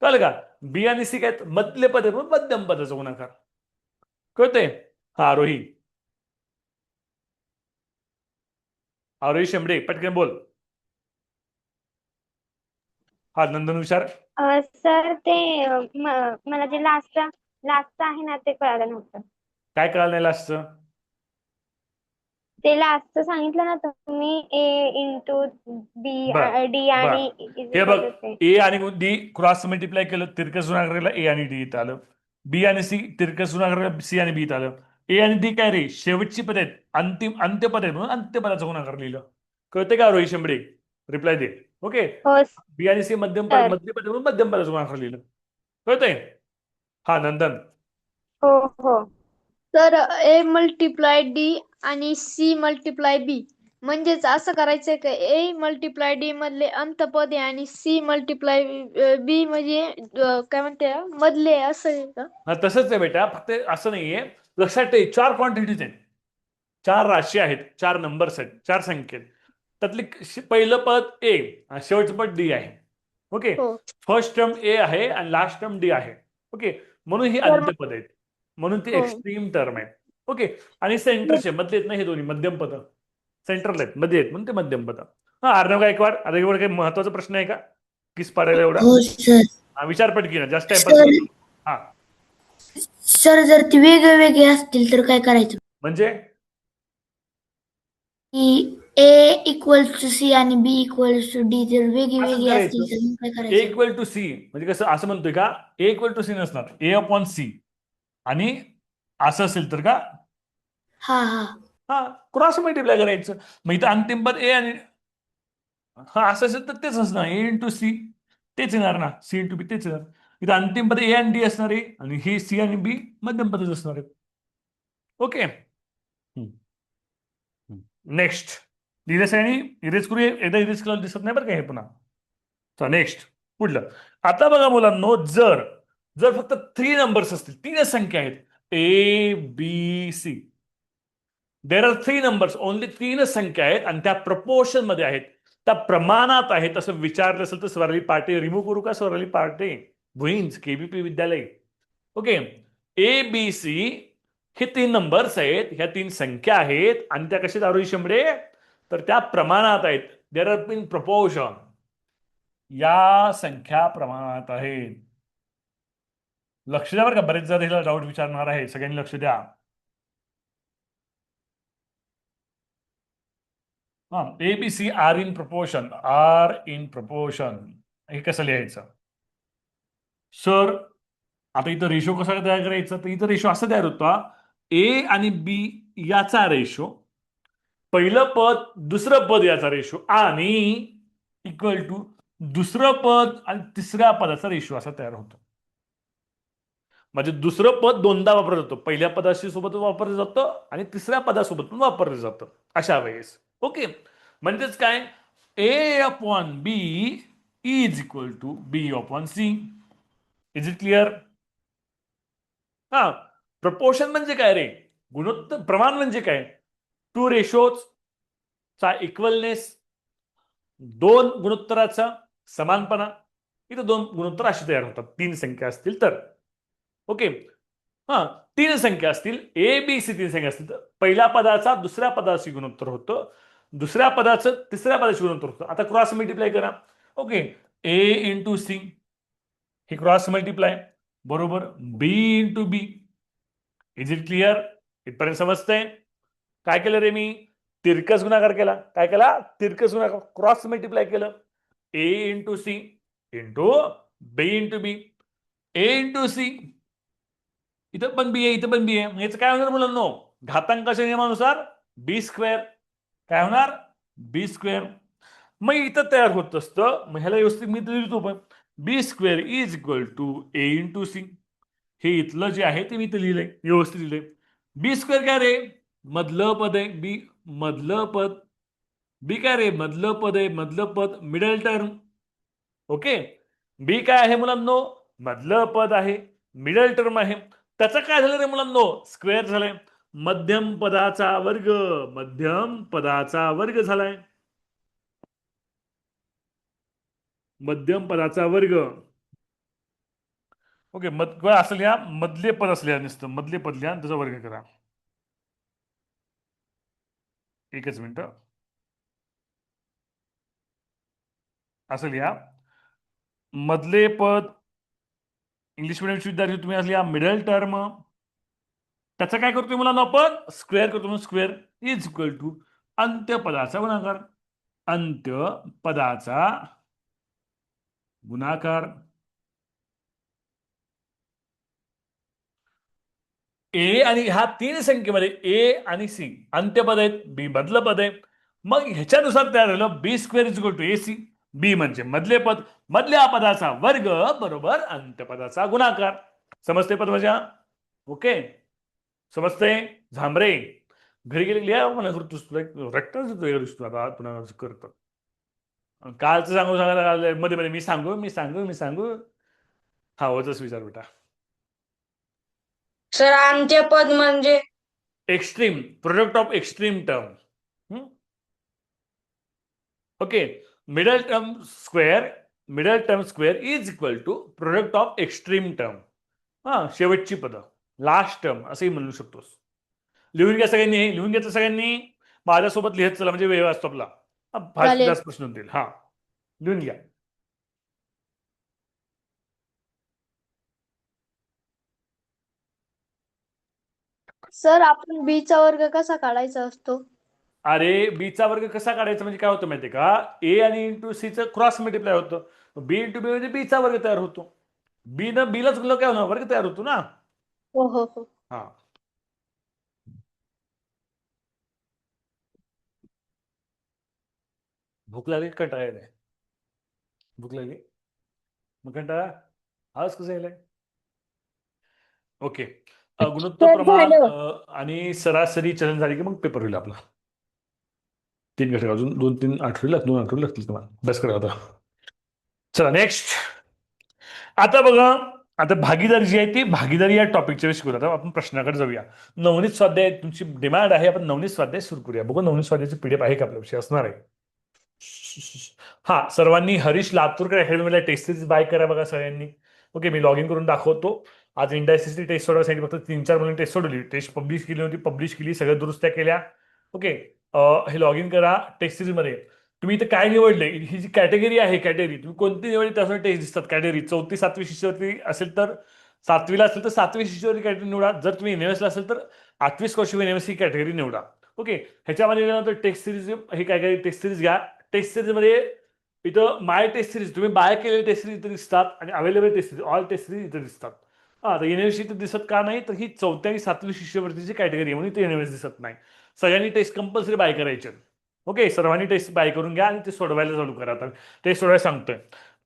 कळलं का. बी आणि सी काय आहेत मधले पद आहेत म्हणून मध्यम पदाचा गुणाकार. कळतंय. हा आरोही. आरोही शेंबडे पटकन बोल. हा नंदन विचार. सर ते मला जे लास्ट आहे ना ते कळालं नव्हतं. काय कळालं नाही लास्टचं. ते लास्ट सांगितलं ना तुम्ही ए इंटू बी बर, डी आणि हे बघ ए आणि डी क्रॉस मल्टिप्लाय केलं तिरकस गुणाकाराला ए आणि डी इथं आलं. बी आणि सी तिरकस गुणाकाराला सी आणि बी इथं आलं. ए आणि डी काय रे शेवटची पद आहेत. अंत्यपद आहेत म्हणून अंत्यपदाचा गुणाकार लिहिलं. कळते का रोहित शेंबडे. रिप्लाय दे. ओके. हो बी आणि सी मध्यम पद मधले पद म्हणून मध्यम पदाचा गुणाकार लिहिलं. कळतंय. हा नंदन. हो हो. तर ए मल्टिप्लाय डी आणि सी मल्टिप्लाय बी म्हणजेच असं करायचंय का ए मल्टिप्लाय डी मधले अंतपद आहे आणि सी मल्टिप्लाय बी म्हणजे काय म्हणते मधले असं आहे का? हा तसंच आहे बेटा. फक्त असं नाहीये. लक्षात ठेव 4 क्वांटिटीज आहेत. 4 राशी आहेत. 4 नंबर्स आहेत. 4 संख्या आहेत. त्यातली पहिलं पद ए आणि शेवटचं पद डी आहे. ओके. हो. फर्स्ट टर्म ए आहे आणि लास्ट टर्म डी आहे. ओके. म्हणून ही तर अंत्यपद आहेत. म्हणून ती हो. एक्स्ट्रीम टर्म आहे. ओके. आणि सेंटरचे मधले आहेत ना हे दोन्ही मध्यम पद. सेंटरला आहेत मध्ये आहेत म्हणून ते मध्यम पद. हा अर्णव गायकवाड. आता एवढा काही महत्वाचा प्रश्न आहे का किस पाडायला एवढा. हो सर. हा, विचार पटकी ना जास्त सर टाइमपास. हा सर जर ते वेगळे वेगळे असतील तर काय करायचं? म्हणजे की ए इक्वल्स टू सी आणि बी इक्वल्स टू डी जर वेगळे असं वेगळे करायचं. असतील तर मग काय ए करायचं? इक्वल टू सी म्हणजे कसं असं म्हणतोय का ए इक्वल टू सी नसणार. ए अपॉन सी आणि असं असेल तर का हा हा. हा क्रॉस मल्टिप्लाय करायचं. मग इथं अंतिम पद ए आणि हा असं असेल तर तेच असणार. ए इंटू सी तेच येणार ना. सी इंटू बी तेच येणार. इथं अंतिम पद ए आणि डी असणार आहे आणि हे सी आणि बी मध्यम पदच असणार आहे. ओके. नेक्स्ट लिहिलं आणि इरेज करू. एकदा इरेज केलं दिसत नाही बरं का हे पुन्हा. नेक्स्ट पुढलं. आता बघा मुलांनो जर फक्त 3 नंबर्स असतील 3च संख्या आहेत a b c. There are 3 numbers only 3च संख्या आहेत आणि त्या प्रपोर्शन मध्ये आहेत. त्या प्रमाणात आहेत असं विचारलं असेल तर स्वराली पाटे रिमूव्ह करू का. स्वराली पाटे भुईंज केबीपी विद्यालय. ओके. ए बी सी हे 3 नंबर्स आहेत. ह्या 3 संख्या आहेत आणि त्या कशा दारू शंभरे तर त्या प्रमाणात आहेत. There are in proportion. या संख्या प्रमाणात आहेत. लक्ष द्या बरं का. बरेच जण डाऊट विचारणार आहे. सगळ्यांनी लक्ष द्या. हा a b c are in proportion. Are in proportion हे कसं लिहायचं सर. आता इथं रेशो कसा तयार करायचा तर इथं रेशो असा तयार होता ए आणि बी याचा रेशो पहिलं पद दुसरं पद याचा रेशो आणि इक्वल टू दुसरं पद आणि तिसऱ्या पदाचा रेशो असा तयार होतो. म्हणजे दुसरं पद दोनदा वापरलं जातं, पहिल्या पदाशी सोबत वापरलं जातं आणि तिसऱ्या पदासोबत पण वापरलं जातं अशा वेळेस. ओके, म्हणजेच काय, A upon B is equal to B upon C. Is it clear? हा, प्रपोर्शन म्हणजे काय रे? गुणोत्तर प्रमाण म्हणजे काय? टू रेशोज चा इक्वलनेस, दोन गुणोत्तराचा समानपणा. इथं दोन गुणोत्तर अशी तयार होतात तीन संख्या असतील तर. ओके, हा, तीन संख्या असतील, ए बी सी तीन संख्या असतील तर पहिल्या पदाचा दुसऱ्या पदाशी गुणोत्तर होतं, दुसऱ्या पदाचं तिसऱ्या पदाशी गुणोत्तर होतं. आता क्रॉस मल्टिप्लाय करा. ओके, ए इंटू सी हे क्रॉस मल्टिप्लाय बरोबर B into B. Is it clear? इथपर्यंत समजतंय? काय केलं रे मी? तिरकस गुणाकार केला. काय केला? तिरकस गुणाकार, क्रॉस मल्टिप्लाय केलं. ए इंटू सी इंटू बी इंटू बी. ए इंटू सी, इथं पण बी आहे, इथं पण बी आहे. याचं काय होणार मुलांनो? घातांकाच्या नियमानुसार बी स्क्वेअर. काय होणार? बी स्क्वेअर. मग इथं तयार होत असतं, मग ह्याला व्यवस्थित मी लिहितो पण B square is equal to A into C. हे इथलं जे आहे ते मी इथं लिहिलंय, व्यवस्थित लिहिलंय. बी स्क्वेअर काय रे? मधलं पद आहे बी, मधलं पद. बी काय रे? मधलं पद आहे, मधलं पद, मिडल टर्म. ओके, बी काय आहे मुलांनो? मधलं पद आहे, मिडल टर्म आहे. त्याचं काय झालं रे मुलांनो? स्क्वेअर झालंय. मध्यम पदाचा वर्ग, मध्यम पदाचा वर्ग झालाय. मध्यम पदाचा वर्ग. ओके, असं लिहा, मधले पद असल्या नुसतं मधले पद लिहा, त्याचा वर्ग करा. एकच मिनिट, असं लिहा, मधले पद. इंग्लिश मिडियमचे विद्यार्थी तुम्ही असं लिहा, मिडल टर्म. त्याचं काय करतोय मुलांना आपण? स्क्वेअर करतो. म्हणून स्क्वेअर इज इक्वल टू अंत्यपदाचा गुणाकार. अंत्यपदाचा गुणाकार. ए आणि ह्या तीन संख्येमध्ये ए आणि सी अंत्यपद आहेत, बी मधलं पद आहे. मग ह्याच्यानुसार तयार झालं B square is equal to A C. B म्हणजे मधले पद, मधल्या पदाचा वर्ग बरोबर अंत्यपदाचा गुणाकार. समजते पद माझ्या? ओके, समजतंय? झांबरे घरी गेले लिहा मला करतोस, तुला रक्तच दिसतो आता पुन्हा करतो. कालचं सांगू सांगायला मध्ये मध्ये मी सांगू. हा, होतच विचार बेटा. सर अंत्यपद म्हणजे? Extreme, product of extreme term. Okay, middle term square is equal to product of extreme term. हा, शेवटची पद, लास्ट टर्म असंही म्हणू शकतोस. लिहून घ्या सगळ्यांनी, हे लिहून घेतलं सगळ्यांनी? माझ्यासोबत लिहत चला, म्हणजे वेळ असतो आपला. चालेल. जास्त प्रश्न होतील. हा, लिहून घ्या. सर आपण बी चा वर्ग कसा काढायचा असतो? अरे, बीचा वर्ग कसा काढायचा म्हणजे काय होतं माहितीये का? ए आणि इंटू सीचं क्रॉस मल्टिप्लाय होतं. बी इंटू बी म्हणजे बीचा वर्ग तयार होतो. बी न बीलाच काय होणार? वर्ग तयार होतो ना. हो हो हो. हा, भूक लागली, कंटाळा येते. भूक लागली मग कंटाळा आज कसं यायलाय? ओके, गुणोत्तर सर, प्रमाण झालं. आणि सरासरी चलन झाली की मग पेपर होईल आपला. 3 घटक अजून 2-3 आठवडे 2 आठवडे लागतील तुम्हाला बस करा आता. चला नेक्स्ट. आता बघा, आता भागीदारी जी आहे ती भागीदारी या टॉपिकच्या वेळी शिकवत. आता आपण प्रश्नाकडे जाऊया. नवनीत स्वाध्याय तुमची डिमांड आहे, आपण नवनीत स्वाध्याय सुरू करूया. बघू नवनीत स्वाध्यायची पीडीएफ आहे का आपल्या विषय असणार आहे. हा, सर्वांनी हरीश लातूरकर अकॅडमीला टेस्ट सिरीज बाय करा बघा सगळ्यांनी. ओके, मी लॉग इन करून दाखवतो. आज इंडायसिसची टेस्ट सोडवा सांगितली, फक्त 3-4 मुलांनी टेस्ट सोडवली. टेस्ट पब्लिश केली होती, पब्लिश केली, सगळ्या दुरुस्त्या केल्या. ओके, हे लॉग इन करा टेस्ट सिरीज मध्ये. तुम्ही इथं काय निवडले, ही जी कॅटेगरी आहे, कॅटेगरी तुम्ही कोणती निवडली त्यासाठी टेस्ट दिसतात. कॅटेगरी 4थी 7वी शिष्यवृत्ती असेल तर 7वीला असेल तर 7वी शिष्यवृत्ती कॅटेगरी निवडा. जर तुम्ही एनएमएसला असेल तर 8वी स्कॉलरशिप एनएमएस ही कॅटेगरी निवडा. ओके, ह्याच्यामध्ये गेल्यानंतर टेस्ट सिरीज हे काय टेस्ट सिरीज घ्या. टेस्ट सिरीज मध्ये इथं माय टेस्ट सिरीज तुम्ही बाय केलेले टेस्ट सिरीज इथे दिसतात आणि available test series all test series इथे दिसतात. हा, तर एनएमएस इथे दिसत का नाही? तर ही 4थी आणि 7वी शिष्यवृत्तीची कॅटेगरी आहे म्हणून इथे एनएमएस दिसत नाही. सगळ्यांनी टेस्ट कंपल्सरी बाय करायचे. ओके, सर्वांनी टेस्ट बाय करून घ्या आणि ते सोडवायला चालू करा. आता टेस्ट सोडवायला सांगतोय.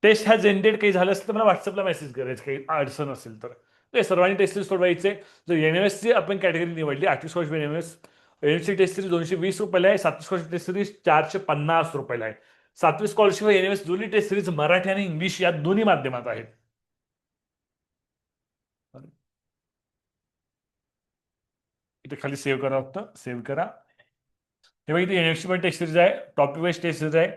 टेस्ट हॅज एंडेड काही झालं असेल तर मला व्हॉट्सअपला मेसेज करायचं, काही अडचण असेल तर. ओके, सर्वांनी टेस्ट सिरीज सोडवायचे. जर NMSची आपण कॅटेगरी निवडली, 8वी स्कॉलरशिप NMSची टेस्ट सिरीज 220 रुपयाला आहे, 7वी स्कॉलरशिप टेस्ट सिरीज 450 रुपयाला आहे. 7वी स्कॉलरशिप NMS जुनी टेस्ट सिरीज मराठी आणि इंग्लिश या दोन्ही माध्यमात आहेत. इथे खाली सेव्ह करा, फक्त सेव्ह करा. हे बघा, इथे NMSची पण टेस्ट सिरीज आहे, टॉपिक वाईज टेस्ट सिरीज आहे.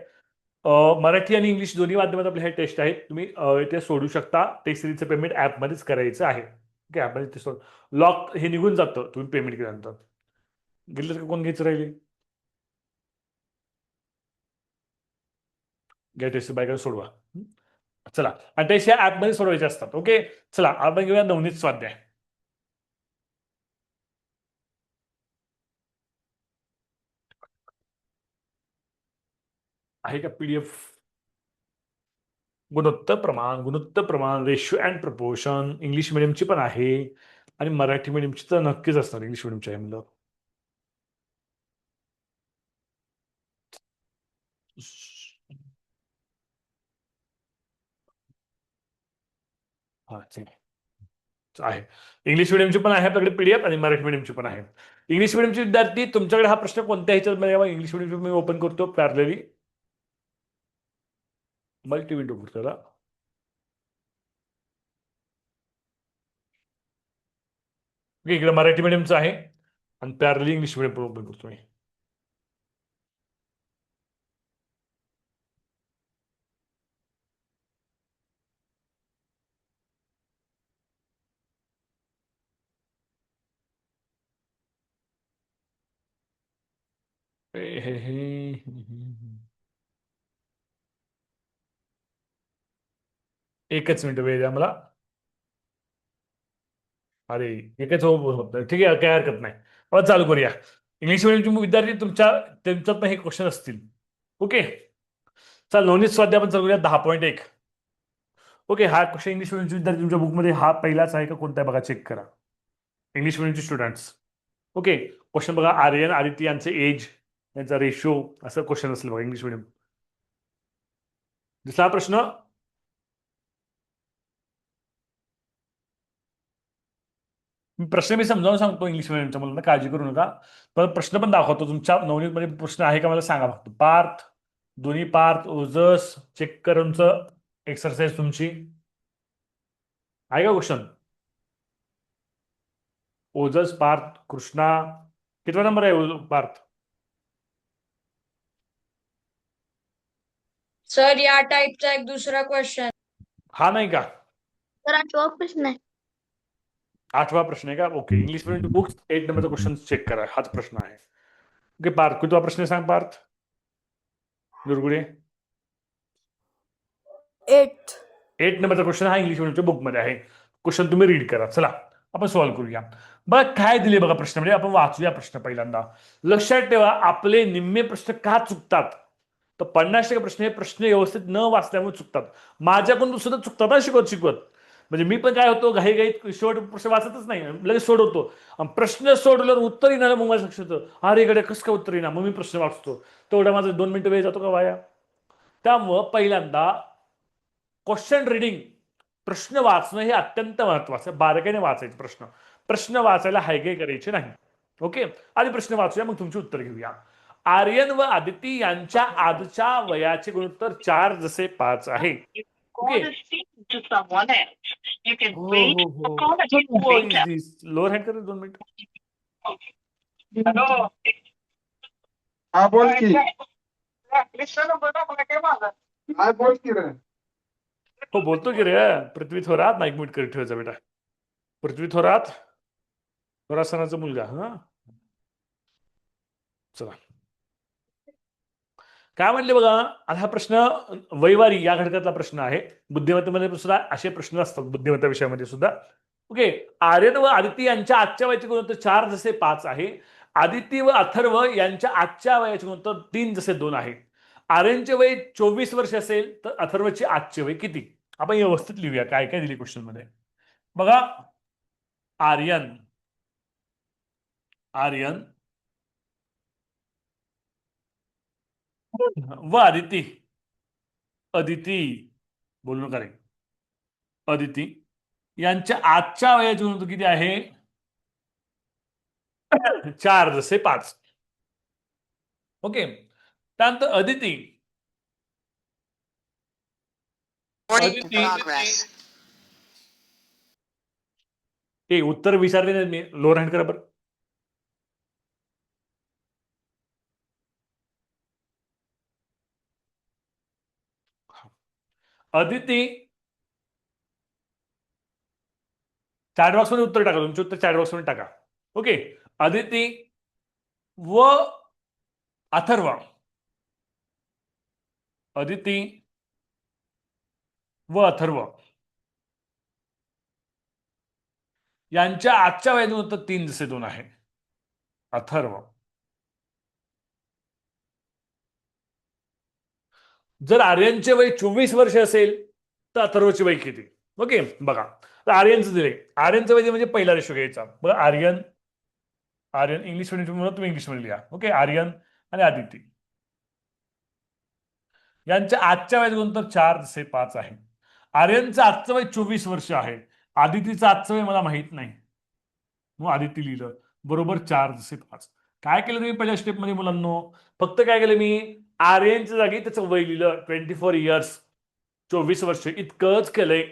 मराठी आणि इंग्लिश दोन्ही माध्यमात आपले हे टेस्ट आहेत. तुम्ही इथे सोडू शकता. टेस्ट सिरीजचं पेमेंट ऍपमध्येच करायचं आहे. ओके, ऍपमध्ये ते सोड लॉक हे निघून जातं तुम्ही पेमेंट केल्यानंतर. गेलं का कोण घ्यायचं राहिले? घ्या टेस्ट बाय करून सोडवा. चला, आणि टेस्ट या ऍपमध्ये सोडवायचे असतात. ओके, चला आपण घेऊया नवनीत स्वाध्याय. आहे का PDF? गुणोत्तर प्रमाण, रेशिओ अँड प्रपोर्शन इंग्लिश मिडियमची पण आहे आणि मराठी मिडियमची तर नक्कीच असणार. इंग्लिश मिडियमची आहे म्हणलं. हा, ठीक आहे. इंग्लिश मिडियमची पण आहे आपल्याकडे PDF आणि मराठी मिडियमची पण आहे. इंग्लिश मिडियमचे विद्यार्थी, तुमच्याकडे हा प्रश्न कोणत्या ह्याच्यात इंग्लिश मिडियमची मी ओपन करतो पॅरलली. मल्टी विंडो त्याला. इकडे मराठी मिडियमचं आहे आणि पॅरलली इंग्लिश मिडियम पण ओपन करतो मी. एकच मिनिट वेळ द्या मला. अरे, एकच होत नाही. ठीक आहे, काय हरकत नाही. मला चालू करूया. इंग्लिश मिडियमचे विद्यार्थी त्यांच्यात पण हे क्वेश्चन असतील. ओके, चल नवनीत स्वाध्याय आपण चालू करूया. 10.1. ओके, हा क्वेश्चन इंग्लिश मिडियमचे विद्यार्थी तुमच्या बुकमध्ये हा पहिलाच आहे का कोणता आहे बघा, चेक करा. इंग्लिश मिडियमचे स्टुडंट्स. ओके, क्वेश्चन बघा. आर्यन आदिती यांचे एज, यांचा रेशो, असं क्वेश्चन असेल बघा इंग्लिश मिडियम. दुसरा प्रश्न. प्रश्न मी समजावून सांगतो इंग्लिश मिडियमच्या मुलांना, काळजी करू नका. पण प्रश्न पण दाखवतो. तुमच्या नवनीतमध्ये प्रश्न आहे का मला सांगा फक्त. पार्थ, दोन्ही पार्थ, ओजस, चेक करून एक्सरसाइज तुमची आहे का क्वेश्चन? ओजस, पार्थ, कृष्णा, कितवा नंबर आहे पार्थ? सर या टाईपचा एक दुसरा क्वेश्चन. हा नाही का? तर 8वा प्रश्न आहे. 8वा प्रश्न आहे का? ओके, इंग्लिश मिडियम बुक्स 8 नंबरचा क्वेश्चन चेक करा. हाच प्रश्न आहे. ओके पार्थ, कितवा प्रश्न आहे सांग पार्थ दुर्गुडे. 8 नंबरचा क्वेश्चन हा इंग्लिश मिडियमच्या बुकमध्ये आहे. क्वेश्चन तुम्ही रीड करा. चला आपण सॉल्व्ह करूया. बघा काय दिले बघा प्रश्नामध्ये. आपण वाचूया प्रश्न पहिल्यांदा. लक्षात ठेवा, आपले निम्मे प्रश्न का चुकतात तर 50% प्रश्न हे प्रश्न व्यवस्थित न वाचल्यामुळे चुकतात. माझ्याकडून सुद्धा चुकतात ना शिकवत. म्हणजे मी पण काय होतो, घाईघाईत शेवट प्रश्न वाचतच नाही, लगेच सोडवतो. प्रश्न सोडल्यावर उत्तर येणार मग माझं लक्षात येतं, अरे इकडे कसं काय उत्तर येणार, मग मी प्रश्न वाचतो. तेवढा माझा 2 मिनिटं वेळ जातो का वाया. त्यामुळं पहिल्यांदा क्वेश्चन रिडिंग, प्रश्न वाचणं हे अत्यंत महत्वाचं. बारकाईने वाचायचे प्रश्न वाचायला हायगाई करायचे नाही. ओके, आधी प्रश्न वाचूया मग तुमची उत्तर घेऊया. आर्यन व आदिती यांच्या आजच्या वयाचे गुणोत्तर 4 जसे 5 आहे. ओके, लोअर हँड कर 2 मिनिट. हा बोल की. काय बोल की रे. हो बोलतो की रे. पृथ्वी थोरात, माईक म्यूट करीत ठेवायचा बेटा. पृथ्वी थोरात, सणाचा मुलगा. हा चला काय म्हणले बघा. आता हा प्रश्न वैवारी या घटकातला प्रश्न आहे. बुद्धिमत्तेमध्ये सुद्धा असे प्रश्न असतात, बुद्धिमत्ता विषयामध्ये सुद्धा. ओके, आर्यन व आदिती यांच्या आजच्या वयाचे गुणोत्तर 4 जसे 5 आहे. आदिती व अथर्व यांच्या आजच्या वयाचे गुणोत्तर 3 जसे 2 आहे. आर्यनचे वय 24 वर्ष असेल तर अथर्वचे आजचे वय किती. आपण व्यवस्थित लिहूया काय काय दिली क्वेश्चन मध्ये. बघा, आर्यन व अदिती. अदिती बोलणं करेक्ट. अदिती यांच्या आजच्या वयाची उंची किती आहे? 4 जसे 5. ओके. त्यानंतर अदिती. अदिती हे उत्तर विचारले नाही मी. लोअर हँड करा बरं. अदिती चॅट बॉक्स मध्ये उत्तर टाका. तुमचे उत्तर चॅट बॉक्स मध्ये टाका. ओके. अदिती व अथर्व. अदिती व अथर्व यांच्या आजच्या वयाचे उत्तर 3 जसे 2 आहे. अथर्व. जर आर्यनचे वय 24 वर्ष असेल तर अथर्वचे वय किती? ओके बघा. तर आर्यनचं दिले. आर्यनचं वय म्हणजे पहिला रेशो घ्यायचा. बघा आर्यन. आर्यन इंग्लिश मीडियम म्हणून तुम्ही इंग्लिश मध्ये लिहा. ओके. आर्यन आणि आदिती यांच्या आजच्या वयाचे गुणोत्तर 4 जसे 5 आहे. आर्यनचं आजचं वय 24 वर्ष आहे. आदितीचं आजचं वय मला माहित नाही. मग आदिती लिहिलं बरोबर 4 जसे 5. काय केलं तुम्ही पहिल्या स्टेपमध्ये मुलांनो? फक्त काय केलं मी? आर्यनच्या जागी त्याचं वय लिहिलं 24 इयर्स. 24 वर्ष इतकंच केलंय.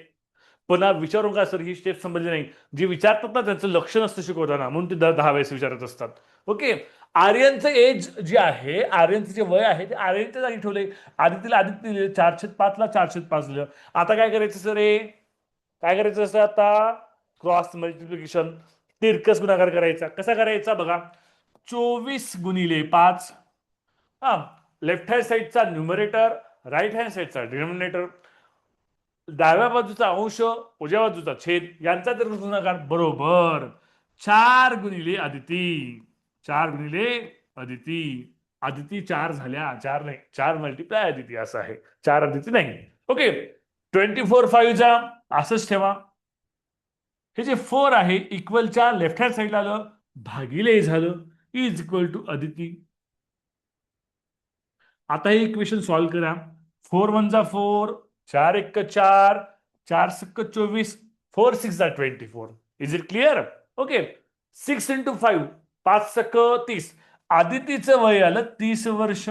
पुन्हा विचारू का सर ही स्टेप समजली नाही? जी विचारतात ना त्यांचं लक्ष नसतं शिकवताना म्हणून ते 10 वेळेस विचारत असतात. ओके. आर्यनचं एज जे आहे, आर्यनचं जे वय आहे ते आर्यनच्या जागी ठेवले. आदितीला आदिती लिहिलं. 4/5 ला 4/5 लिहिलं. आता काय करायचं सर? काय करायचं असं? आता क्रॉस मल्टिप्लिकेशन तिरकस गुणाकार करायचा. कसा करायचा बघा. 24 गुणिले 5. हा. लेफ्ट हँड साईडचा न्यूमरेटर, राईट हँड साईडचा डिनॉमिनेटर, डाव्या बाजूचा अंश, उजव्या बाजूचा छेद यांचा जर गुणाकार बरोबर 4 गुणिले अदिती. 4 गुणिले अदिती. अदिती 4 झाल्या. 4 नाही, 4 मल्टिप्लाय अदिती असं आहे. 4 अदिती नाही. ओके. 24 5 असंच ठेवा. हे जे 4 आहे इक्वलच्या लेफ्ट हँड साईडला आलं, भागिले झालं, इज इक्वल टू अदिती. आता हे इक्वेशन सॉल्व्ह करा. 4 1 जा 4, 4 1 4, 4 6 24, 4 6 जा 24. Is it clear? Okay. 6 into 5, 5 6 30. आदितीचं वय आलं 30 वर्ष.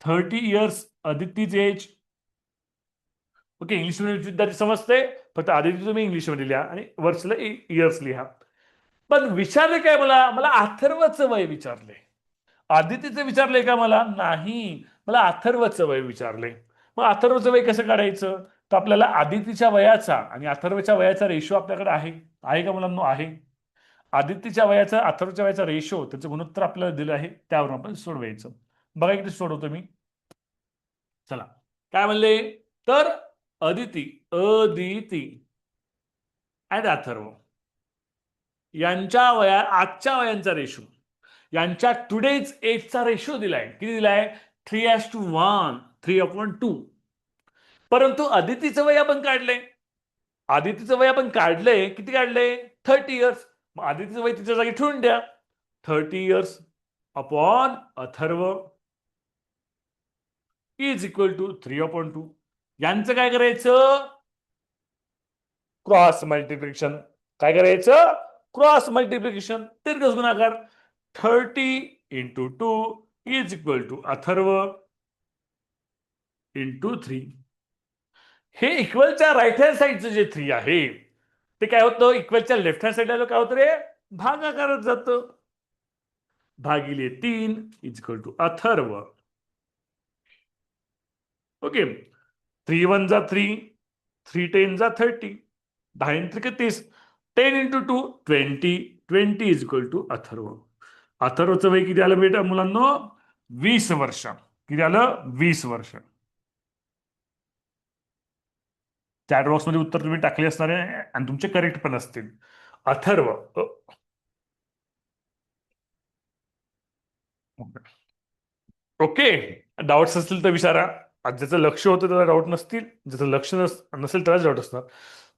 30 इयर्स अदितीच एज. ओके. इंग्लिश मध्ये विद्यार्थी समजते. फक्त आदिती तुम्ही इंग्लिश मध्ये लिहा आणि वर्षला इयर्स लिहा. पण विचारले काय मला अथर्वचं वय विचारले. आदितीचं विचारलंय का मला? नाही. मला अथर्वचं वय विचारले. मग अथर्वचं वय कसं काढायचं? तर आपल्याला आदितीच्या वयाचा आणि अथर्वच्या वयाचा रेशो आपल्याकडे आहे का मुलांनो? आहे. आदितीच्या वयाचा अथर्वच्या वयाचा रेशो त्याचं गुणोत्तर आपल्याला दिलं आहे. त्यावरून आपण सोडवायचं. बघा किती सोडवतो मी. चला काय म्हणले? तर अदिती आणि अथर्व यांच्या आजच्या वयांचा रेशो, यांच्या टुडेज एजचा रेशो दिलाय. किती दिलाय? 3:1, 3/2. परंतु अदितीचं वय आपण काढलंय. आदितीचं वय आपण काढलंय. किती काढलंय? 30 इयर्स. मग आदितीचं वय तिच्या जागी ठेवून द्या. 30 years upon Atharva is equal to 3/2. यांचं काय करायचं? Cross multiplication. काय करायचं? Cross multiplication. तिरकस गुणाकार. 30 into 2 is equal to Atharva into 3. हे इक्वलच्या राईट हँड साईडचं जे 3 आहे ते काय होतं? इक्वलच्या लेफ्ट हँड साईडला काय होतं रे? भागाकारच जातं. भागिले 3 is equal to Atharva. Okay. 3 1 जा 3, 3 10 जा 30, 10 3 30. 10 into 2 20, 20 is equal to Atharva. अथर्वचं वय किती आलं बेटा मुलांनो? 20 वर्ष. किती आलं? 20 वर्ष. चॅट बॉक्स मध्ये उत्तर तुम्ही टाकले असणार आहे आणि तुमचे करेक्ट पण असतील. अथर्व. ओके. डाऊट्स असतील तर विचारा. ज्याचं लक्ष होतं त्याला डाऊट नसतील, ज्याचं लक्ष नसेल त्यालाच डाऊट असणार.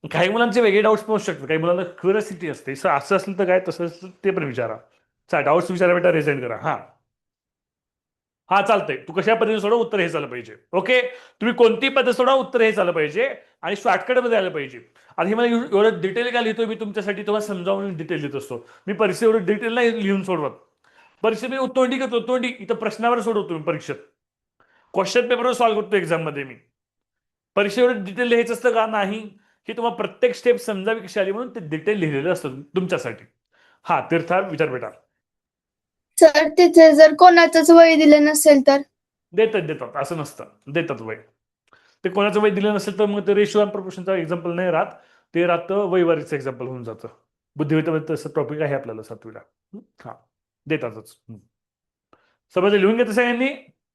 काही मुलांचे वेगळे डाऊट्स पण असू शकतात. काही मुलांना क्युरियोसिटी असते. असं असेल तर काय, तसं असेल ते पण विचारा. डाऊट्स विचारा बेटा. रेझेंट करा. हा हा चालतंय. तू कशा पद्धतीने सोडव, उत्तर हे झालं पाहिजे. ओके, तुम्ही कोणती पद्धत सोडा, उत्तर हे झालं पाहिजे आणि शॉर्टकट मध्ये आलं पाहिजे. आणि हे मला एवढं डिटेल का लिहितोय मी तुमच्यासाठी, तुम्हाला समजावून डिटेल लिहित असतो. मी परीक्षे एवढं डिटेल नाही लिहून सोडवत. परीक्षेत मी तोंडी करतो, तोंडी इथं प्रश्नावर सोडवतो मी परीक्षेत. क्वेश्चन पेपरवर सॉल्व्ह करतो एक्झाम मध्ये मी. परीक्षेवर डिटेल लिहायचं असतं का? नाही. की तुम्हाला प्रत्येक स्टेप समजावी कशी आली म्हणून ते डिटेल लिहिलेलं असतं तुमच्यासाठी. हा तीर्था विचार बेटा. सर तिथे जर कोणाचंच वय दिलं नसेल तर? देतात असं नसतं, देतात वय. ते कोणाचं वय दिलं नसेल तर मग ते रेशो अँड प्रपोर्शनचा एक्झाम्पल नाही राहत, ते राहतं वयवारीचं एक्झाम्पल होऊन जातं. बुद्धिमत्तेमध्ये तसं टॉपिक आहे आपल्याला 7वीला. हा देतातच. समजलं? लिहून घ्या सगळ्यांनी,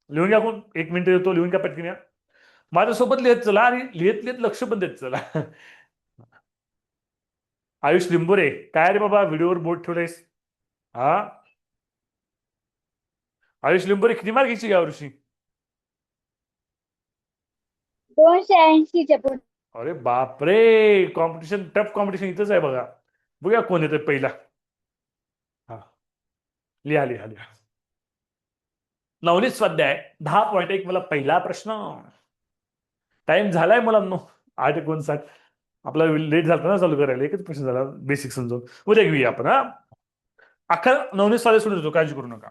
लिहून घ्या. कोण 1 मिनिट देतो, लिहून घ्या पटकन. माझ्यासोबत लिहित चला आणि लिहित लिहित लक्ष पण देत चला. आयुष लिंबोरे, काय रे बाबा व्हिडिओवर बोट ठेवलेस? हा आयुष लिंबोरे, किती मार्क घ्यायची यावर्षी? 280 पुढे. अरे बापरे, कॉम्पिटिशन, टफ कॉम्पिटिशन इथंच आहे बघा. बघूया कोण येतोय पहिला. हा लिहा लिहा लिहा. नवनीत स्वाध्याय 10.1 मला पहिला प्रश्न. टाइम झालाय मुलांनो, 8:59. आपला लेट झाला ना चालू करायला, एकच प्रश्न झाला बेसिक समजून. उद्या घेऊया आपण. हा अख्खा नवनीत स्वाध्याय सोडून देतो, काळजी करू नका.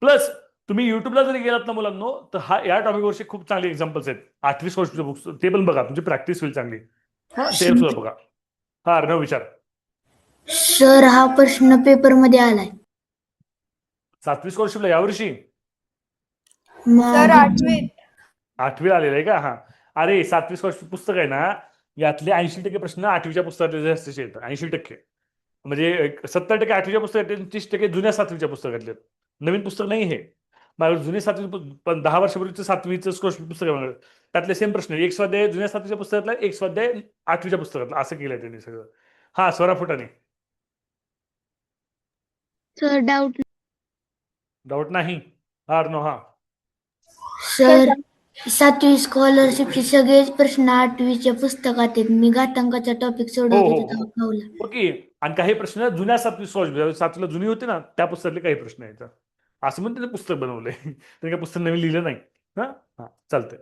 प्लस तुम्ही युट्यूबला जरी गेलात ना मुलांनो, तर हा या टॉपिकवरचे खूप चांगले एक्झाम्पल्स आहेत. 8वी सोर्सचे बुक्स ते पण बघा, तुमची प्रॅक्टिस होईल चांगली. हा ते सुद्धा बघा. हा अर्णव विचार. सर हा प्रश्न पेपर मध्ये आलाय. 7वी स्कॉलरशिपला यावर्षी सर मग 8वीत. आलेलं आहे का? हा अरे 7वी स्कॉलरशिप पुस्तक आहे ना, यातले 80% प्रश्न 8वीच्या पुस्तकातले जास्तीचे येतात. 80%. म्हणजे 70% 8वीच्या पुस्तकात, 30% जुन्या 7वीच्या पुस्तकातले. नवीन पुस्तक नाही हे. माझ्याकडे जुने 7वी 10 वर्षापूर्वीचं 7वीचं स्कॉलरशिप पुस्तक आहे माझ्याकडे. त्यातले सेम प्रश्न, एक स्वाध्याय जुन्या 7वीच्या पुस्तकातला, एक स्वाध्याय 8वीच्या पुस्तकातला, असं केलंय त्यांनी सगळं. हा स्वरा फुटाने. सर डाऊट नाही. हा अर्णव. हा सर 7वी स्कॉलरशिपचे सगळेच प्रश्न 8वीच्या पुस्तकात आहेत. मी घातांकाचा टॉपिक हो सोडवत हो होते हो. तेव्हा कळलं. ओके. आणि काही प्रश्न जुन्या 7वी स्कॉलरशिप, 7वीला जुनी होती ना त्या पुस्तकातले काही प्रश्न आहेत. असं म्हणून त्याने पुस्तक बनवलंय. त्याने काही पुस्तक नवीन लिहिलं नाही. हा हा चालतंय.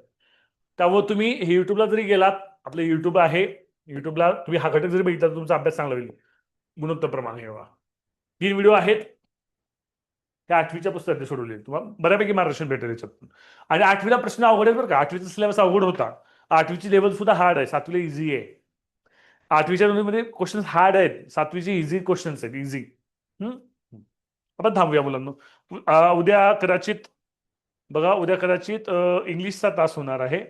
त्यामुळे तुम्ही हे युट्यूबला जरी गेलात, आपलं युट्यूब आहे, युट्यूबला तुम्ही हा घटक जरी बघितला तर तुमचा अभ्यास चांगला होईल गुणोत्तर प्रमाणे. 3 व्हिडिओ आहेत, त्या 8वीच्या पुस्तकात सोडवले. तुम्हाला बऱ्यापैकी मार्गदर्शन भेटेल याच्यातून. आणि 8वीला प्रश्न अवघड आहेत बरं का. 8वीचा सिलेबस अवघड होता. 8वीची लेवल सुद्धा हार्ड आहे, 7वीला इझी आहे. 8वीच्या मध्ये क्वेश्चन हार्ड आहेत, 7वीचे इझी क्वेश्चन्स आहेत, इझी. आपण थांबूया मुलांना. उद्या कदाचित बघा, उद्या कदाचित इंग्लिशचा तास होणार आहे.